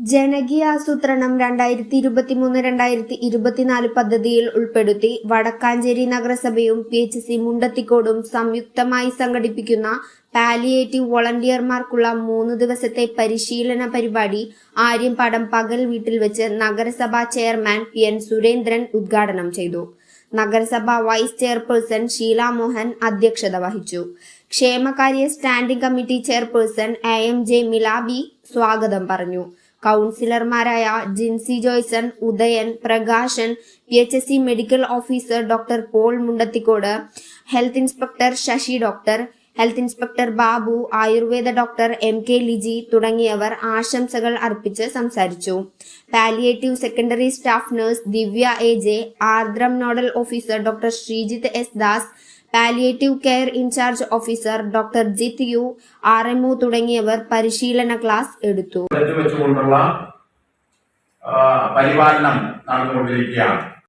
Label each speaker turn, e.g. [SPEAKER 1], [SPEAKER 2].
[SPEAKER 1] ജനകീയാസൂത്രണം 2023-2024 പദ്ധതിയിൽ ഉൾപ്പെടുത്തി വടക്കാഞ്ചേരി നഗരസഭയും PHC മുണ്ടത്തിക്കോടും സംയുക്തമായി സംഘടിപ്പിക്കുന്ന പാലിയേറ്റീവ് വോളണ്ടിയർമാർക്കുള്ള 3 ദിവസത്തെ പരിശീലന പരിപാടി ആര്യമ്പാടം പകൽ വീട്ടിൽ വെച്ച് നഗരസഭാ ചെയർമാൻ PN സുരേന്ദ്രൻ ഉദ്ഘാടനം ചെയ്തു. നഗരസഭാ വൈസ് ചെയർപേഴ്സൺ ഷീല മോഹൻ അധ്യക്ഷത വഹിച്ചു. ക്ഷേമകാര്യ standing committee chairperson AMJ Milabi സ്വാഗതം പറഞ്ഞു. കൗൺസിലർമാരായ Jincy Joyson, Udayan, Prakashan, PHC medical officer doctor Paul Mundathikode, health inspector Sasi doctor, health inspector Babu, Ayurveda doctor MK Liji തുടങ്ങിയവർ ആശംസകൾ അർപ്പിച്ച് സംസാരിച്ചു. Palliative secondary staff nurse Divya AJ, Ardram nodal officer doctor Sreejith S Das, palliative care incharge officer doctor Jith U, RMO തുടങ്ങിയവർ പരിശീലന class എടുത്തു.
[SPEAKER 2] പരിപാലനം നടന്നുകൊണ്ടിരിക്കുകയാണ്.